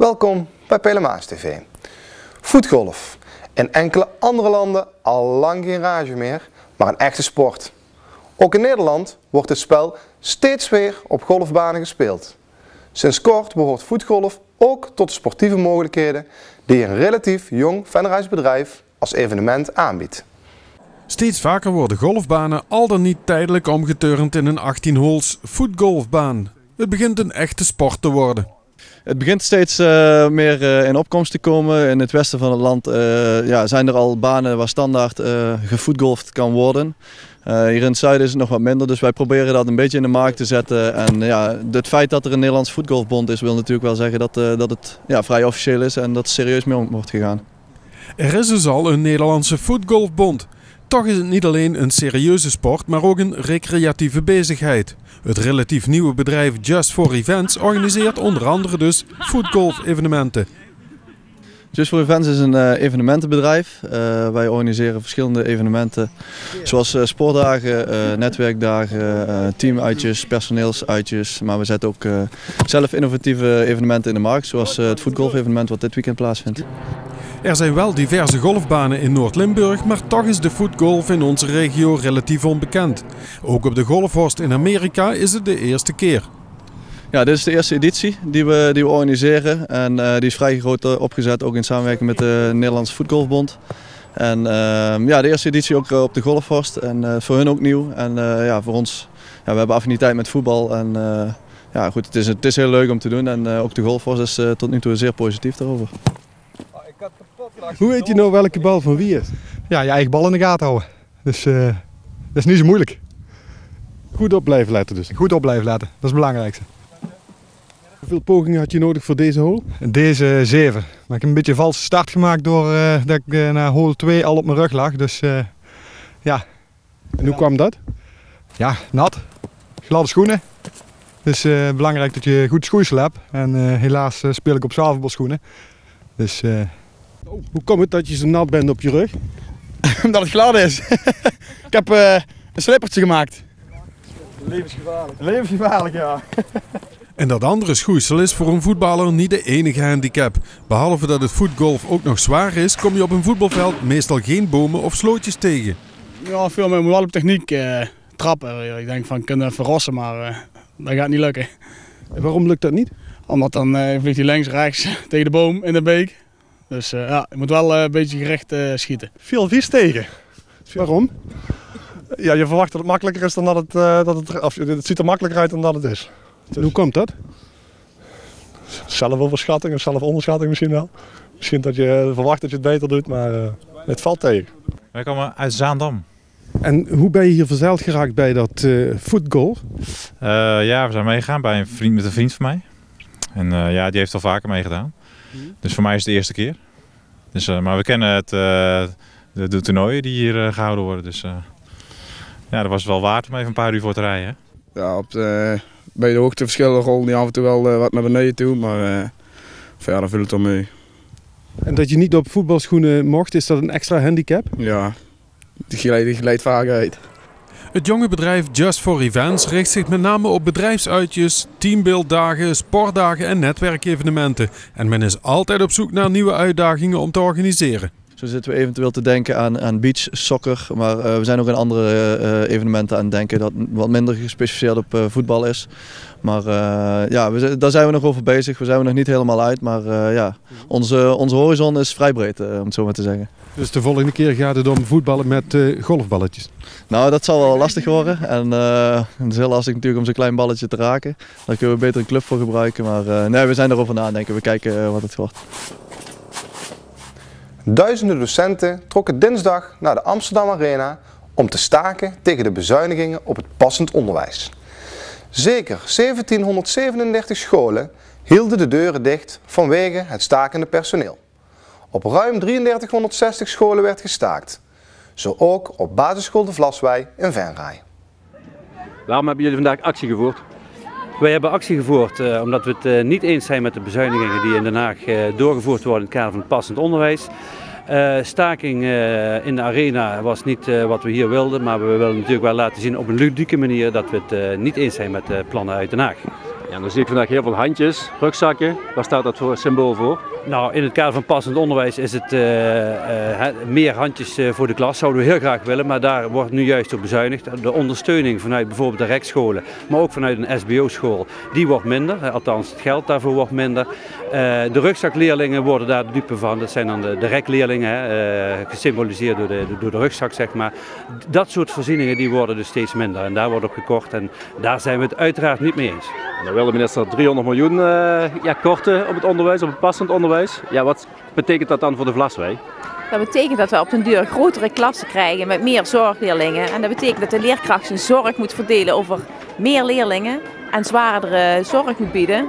Welkom bij Pelemaas TV. Voetgolf. In enkele andere landen al lang geen rage meer, maar een echte sport. Ook in Nederland wordt het spel steeds weer op golfbanen gespeeld. Sinds kort behoort voetgolf ook tot de sportieve mogelijkheden die een relatief jong Venrays bedrijf als evenement aanbiedt. Steeds vaker worden golfbanen al dan niet tijdelijk omgeturnd in een 18-holes voetgolfbaan. Het begint een echte sport te worden. Het begint steeds meer in opkomst te komen. In het westen van het land zijn er al banen waar standaard gevoetgolfd kan worden. Hier in het zuiden is het nog wat minder, dus wij proberen dat een beetje in de markt te zetten. En het feit dat er een Nederlands voetgolfbond is, wil natuurlijk wel zeggen dat het vrij officieel is en dat er serieus mee om wordt gegaan. Er is dus al een Nederlandse voetgolfbond. Toch is het niet alleen een serieuze sport, maar ook een recreatieve bezigheid. Het relatief nieuwe bedrijf Just for Events organiseert onder andere dus voetgolf-evenementen. Just for Events is een evenementenbedrijf. Wij organiseren verschillende evenementen zoals sportdagen, netwerkdagen, teamuitjes, personeelsuitjes. Maar we zetten ook zelf innovatieve evenementen in de markt, zoals het voetgolf-evenement wat dit weekend plaatsvindt. Er zijn wel diverse golfbanen in Noord-Limburg, maar toch is de voetgolf in onze regio relatief onbekend. Ook op de Golfhorst in Amerika is het de eerste keer. Ja, dit is de eerste editie die we organiseren en die is vrij groot opgezet, ook in samenwerking met de Nederlandse Voetgolfbond. En de eerste editie ook op de Golfhorst en voor hun ook nieuw. En voor ons, we hebben affiniteit met voetbal en goed, het is heel leuk om te doen en ook de Golfhorst is tot nu toe zeer positief daarover. Hoe weet je nou welke bal van wie is? Ja, je eigen bal in de gaten houden. Dus dat is niet zo moeilijk. Goed op blijven letten dus. Goed op blijven letten, dat is het belangrijkste. Hoeveel pogingen had je nodig voor deze hole? Deze 7. Maar ik heb een beetje een valse start gemaakt doordat ik na hole 2 al op mijn rug lag. Dus ja. En hoe kwam dat? Ja, nat. Gladde schoenen. Dus belangrijk dat je goed schoeisel hebt. En helaas speel ik op zwavelbalschoenen. Dus... Hoe komt het dat je zo nat bent op je rug? Omdat het glad is. Ik heb een slippertje gemaakt. Levensgevaarlijk. Levensgevaarlijk, ja. En dat andere schoeisel is voor een voetballer niet de enige handicap. Behalve dat het voetgolf ook nog zwaar is, kom je op een voetbalveld meestal geen bomen of slootjes tegen. Ja, veel meer moet wel op techniek trappen. Ik denk van kunnen verrossen, maar dat gaat niet lukken. En waarom lukt dat niet? Omdat dan vliegt hij links, rechts tegen de boom in de beek. Dus je moet wel een beetje gericht schieten. Veel vies tegen. Waarom? Ja, je verwacht dat het makkelijker is dan het ziet er makkelijker uit dan dat het is. En hoe komt dat? Zelfoverschatting of zelfonderschatting misschien wel. Misschien dat je verwacht dat je het beter doet, maar het valt tegen. Wij komen uit Zaandam. En hoe ben je hier verzeild geraakt bij dat voetgolf? We zijn meegegaan bij met een vriend van mij. En die heeft al vaker meegedaan. Dus voor mij is het de eerste keer. Dus, maar we kennen de toernooien die hier gehouden worden. Dus dat was wel waard om even een paar uur voor te rijden. Hè? Ja, bij de hoogteverschillen rolde die af en toe wel wat naar beneden toe, maar verder viel het al mee. En dat je niet op voetbalschoenen mocht, is dat een extra handicap? Ja, die glijdt vaak uit. Het jonge bedrijf Just for Events richt zich met name op bedrijfsuitjes, teambuilddagen, sportdagen en netwerkevenementen. En men is altijd op zoek naar nieuwe uitdagingen om te organiseren. Zo zitten we eventueel te denken aan beach soccer, maar we zijn ook aan andere evenementen aan het denken dat wat minder gespecialiseerd op voetbal is. Maar daar zijn we nog over bezig, we zijn er nog niet helemaal uit, maar onze horizon is vrij breed om het zo maar te zeggen. Dus de volgende keer gaat het om voetballen met golfballetjes? Nou, dat zal wel lastig worden en het is heel lastig natuurlijk om zo'n klein balletje te raken. Daar kunnen we beter een club voor gebruiken, maar we zijn erover nadenken, we kijken wat het wordt. Duizenden docenten trokken dinsdag naar de Amsterdam Arena om te staken tegen de bezuinigingen op het passend onderwijs. Zeker 1737 scholen hielden de deuren dicht vanwege het stakende personeel. Op ruim 3360 scholen werd gestaakt. Zo ook op basisschool De Vlaswei in Venray. Waarom hebben jullie vandaag actie gevoerd? Wij hebben actie gevoerd omdat we het niet eens zijn met de bezuinigingen die in Den Haag doorgevoerd worden in het kader van het passend onderwijs. Staking in de arena was niet wat we hier wilden, maar we willen natuurlijk wel laten zien op een ludieke manier dat we het niet eens zijn met de plannen uit Den Haag. Ja, dan zie ik vandaag heel veel handjes, rugzakken. Waar staat dat voor symbool voor? Nou, in het kader van passend onderwijs is het meer handjes voor de klas. Zouden we heel graag willen, maar daar wordt nu juist op bezuinigd. De ondersteuning vanuit bijvoorbeeld de rekscholen, maar ook vanuit een SBO-school, die wordt minder. Althans, het geld daarvoor wordt minder. De rugzakleerlingen worden daar de dupe van. Dat zijn dan de rekleerlingen, gesymboliseerd door de rugzak, zeg maar. Dat soort voorzieningen die worden dus steeds minder en daar wordt op gekort. En daar zijn we het uiteraard niet mee eens. Dan wil de minister 300 miljoen korten op het onderwijs, op het passend onderwijs. Ja, wat betekent dat dan voor de Vlaswei? Dat betekent dat we op den duur grotere klassen krijgen met meer zorgleerlingen. En dat betekent dat de leerkracht zijn zorg moet verdelen over meer leerlingen en zwaardere zorg moet bieden.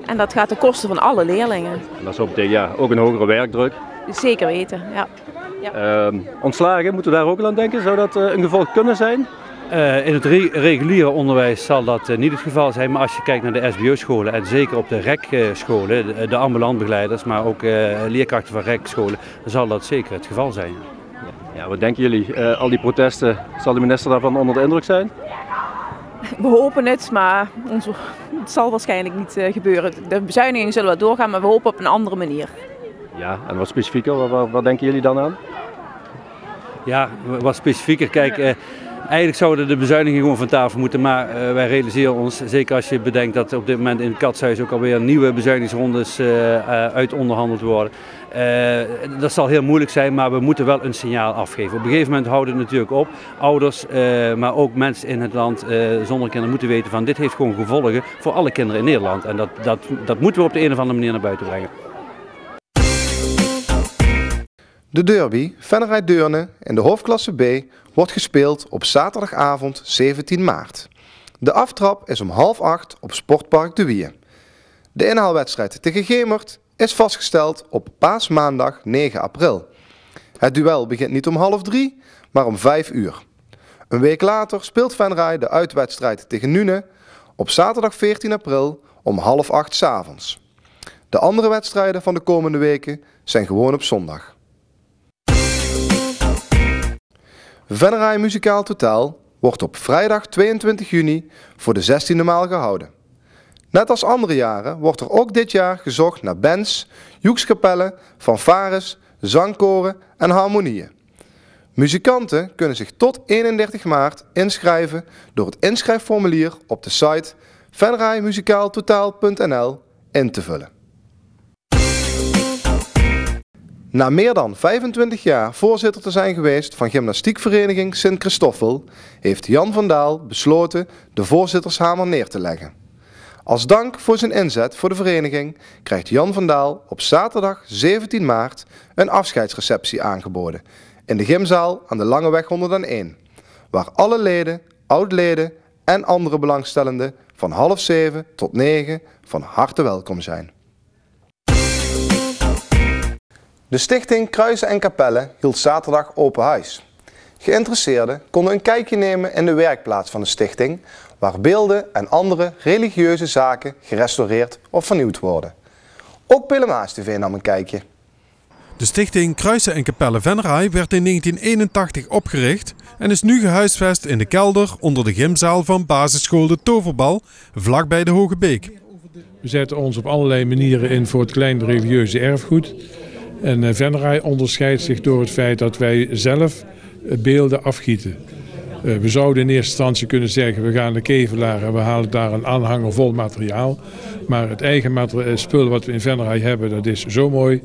En dat gaat ten koste van alle leerlingen. En dat is ook een hogere werkdruk. Zeker weten, ja. Ontslagen, moeten we daar ook aan denken? Zou dat een gevolg kunnen zijn? In het reguliere onderwijs zal dat niet het geval zijn, maar als je kijkt naar de SBO-scholen en zeker op de rekscholen, de ambulant begeleiders, maar ook leerkrachten van rekscholen, dan zal dat zeker het geval zijn. Ja, wat denken jullie? Al die protesten, zal de minister daarvan onder de indruk zijn? We hopen het, maar het zal waarschijnlijk niet gebeuren. De bezuinigingen zullen wel doorgaan, maar we hopen op een andere manier. Ja, en wat specifieker, wat denken jullie dan aan? Ja, wat specifieker. Kijk, eigenlijk zouden de bezuinigingen gewoon van tafel moeten, maar wij realiseren ons, zeker als je bedenkt dat op dit moment in het Katshuis ook alweer nieuwe bezuinigingsrondes uit onderhandeld worden. Dat zal heel moeilijk zijn, maar we moeten wel een signaal afgeven. Op een gegeven moment houdt het natuurlijk op. Ouders, maar ook mensen in het land zonder kinderen moeten weten van dit heeft gewoon gevolgen voor alle kinderen in Nederland. En dat moeten we op de een of andere manier naar buiten brengen. De derby Venray-Deurne in de hoofdklasse B wordt gespeeld op zaterdagavond 17 maart. De aftrap is om 7:30 op Sportpark De Wieën. De inhaalwedstrijd tegen Gemert is vastgesteld op paasmaandag 9 april. Het duel begint niet om 2:30, maar om 5 uur. Een week later speelt Venray de uitwedstrijd tegen Nune op zaterdag 14 april om 7:30 's avonds. De andere wedstrijden van de komende weken zijn gewoon op zondag. Venray Muzikaal Totaal wordt op vrijdag 22 juni voor de 16e maal gehouden. Net als andere jaren wordt er ook dit jaar gezocht naar bands, joekskapellen, fanfares, zangkoren en harmonieën. Muzikanten kunnen zich tot 31 maart inschrijven door het inschrijfformulier op de site venraymuzikaaltotaal.nl in te vullen. Na meer dan 25 jaar voorzitter te zijn geweest van gymnastiekvereniging Sint Christoffel, heeft Jan van Daal besloten de voorzittershamer neer te leggen. Als dank voor zijn inzet voor de vereniging krijgt Jan van Daal op zaterdag 17 maart een afscheidsreceptie aangeboden in de gymzaal aan de Langeweg 101, waar alle leden, oud-leden en andere belangstellenden van 6:30 tot 9 van harte welkom zijn. De stichting Kruisen en Kapellen hield zaterdag open huis. Geïnteresseerden konden een kijkje nemen in de werkplaats van de stichting, waar beelden en andere religieuze zaken gerestaureerd of vernieuwd worden. Ook Pelemaas TV nam een kijkje. De stichting Kruisen en Kapellen Venray werd in 1981 opgericht en is nu gehuisvest in de kelder onder de gymzaal van basisschool De Toverbal, vlakbij de Hoge Beek. We zetten ons op allerlei manieren in voor het kleine religieuze erfgoed. En Venray onderscheidt zich door het feit dat wij zelf beelden afgieten. We zouden in eerste instantie kunnen zeggen, we gaan naar Kevelaar en we halen daar een aanhanger vol materiaal. Maar het eigen spul wat we in Venray hebben, dat is zo mooi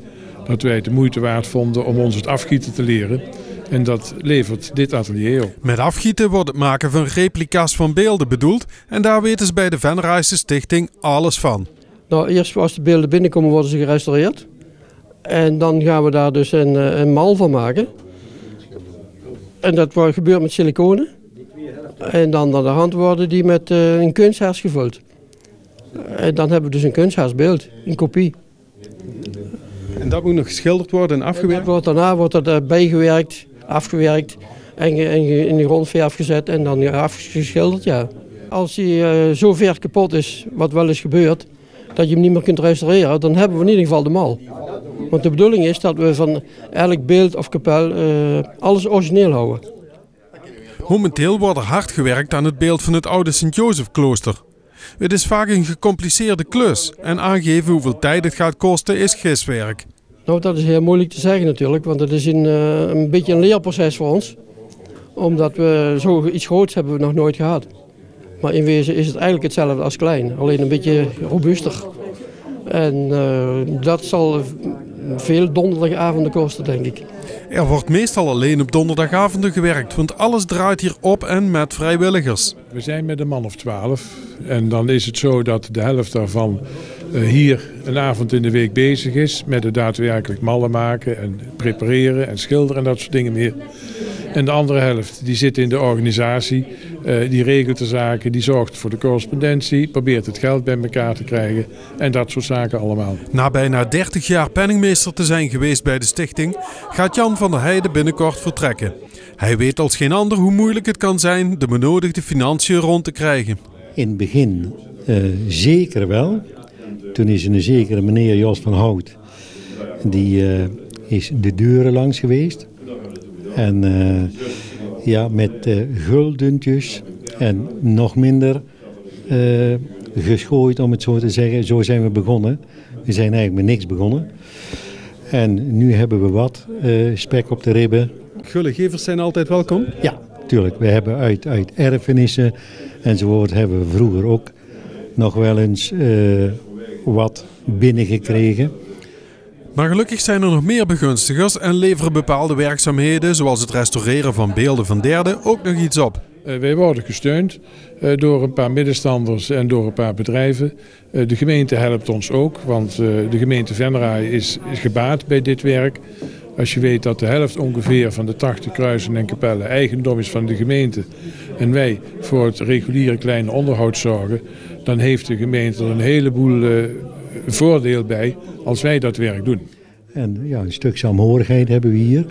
dat wij het de moeite waard vonden om ons het afgieten te leren. En dat levert dit atelier op. Met afgieten wordt het maken van replica's van beelden bedoeld en daar weten ze bij de Venrayse stichting alles van. Nou, eerst als de beelden binnenkomen worden ze gerestaureerd. En dan gaan we daar dus een mal van maken. En dat gebeurt met siliconen. En dan aan de hand worden die met een kunsthaars gevuld. En dan hebben we dus een kunsthaasbeeld, een kopie. En dat moet nog geschilderd worden en afgewerkt? Daarna wordt dat bijgewerkt, afgewerkt en in de grondverf gezet en dan afgeschilderd. Ja. Als die zo ver kapot is, wat wel eens gebeurt, dat je hem niet meer kunt restaureren, dan hebben we in ieder geval de mal. Want de bedoeling is dat we van elk beeld of kapel alles origineel houden. Momenteel wordt er hard gewerkt aan het beeld van het oude Sint-Jozefklooster. Het is vaak een gecompliceerde klus en aangeven hoeveel tijd het gaat kosten is giswerk. Nou, dat is heel moeilijk te zeggen natuurlijk, want het is een beetje een leerproces voor ons. Omdat we zoiets groots hebben we nog nooit gehad. Maar in wezen is het eigenlijk hetzelfde als klein, alleen een beetje robuuster. En dat zal veel donderdagavonden kosten, denk ik. Er wordt meestal alleen op donderdagavonden gewerkt, want alles draait hier op en met vrijwilligers. We zijn met een man of 12 en dan is het zo dat de helft daarvan hier een avond in de week bezig is met het daadwerkelijk mallen maken en prepareren en schilderen en dat soort dingen meer. En de andere helft die zit in de organisatie, die regelt de zaken, die zorgt voor de correspondentie, probeert het geld bij elkaar te krijgen en dat soort zaken allemaal. Na bijna 30 jaar penningmeester te zijn geweest bij de stichting, gaat Jan van der Heijden binnenkort vertrekken. Hij weet als geen ander hoe moeilijk het kan zijn de benodigde financiën rond te krijgen. In het begin zeker wel. Toen is een zekere meneer Jos van Hout, die is de deuren langs geweest. En met guldentjes en nog minder geschooid, om het zo te zeggen. Zo zijn we begonnen. We zijn eigenlijk met niks begonnen. En nu hebben we wat spek op de ribben. Gullegevers zijn altijd welkom? Ja, tuurlijk. We hebben uit erfenissen enzovoort hebben we vroeger ook nog wel eens wat binnengekregen. Maar gelukkig zijn er nog meer begunstigers en leveren bepaalde werkzaamheden, zoals het restaureren van beelden van derden, ook nog iets op. Wij worden gesteund door een paar middenstanders en door een paar bedrijven. De gemeente helpt ons ook, want de gemeente Venray is gebaat bij dit werk. Als je weet dat de helft ongeveer van de 80 kruisen en kapellen eigendom is van de gemeente en wij voor het reguliere kleine onderhoud zorgen, dan heeft de gemeente er een heleboel voordeel bij als wij dat werk doen. En ja, een stuk saamhorigheid hebben we hier.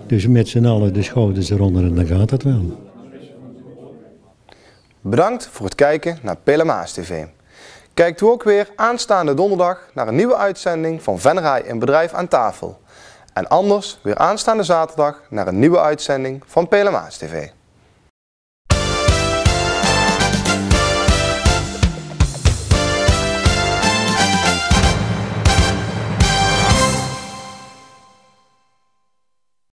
Dus met z'n allen de schouders eronder en dan gaat het wel. Bedankt voor het kijken naar Pelemaas TV. Kijkt u ook weer aanstaande donderdag naar een nieuwe uitzending van Venray en Bedrijf aan tafel. En anders weer aanstaande zaterdag naar een nieuwe uitzending van Pelemaas TV.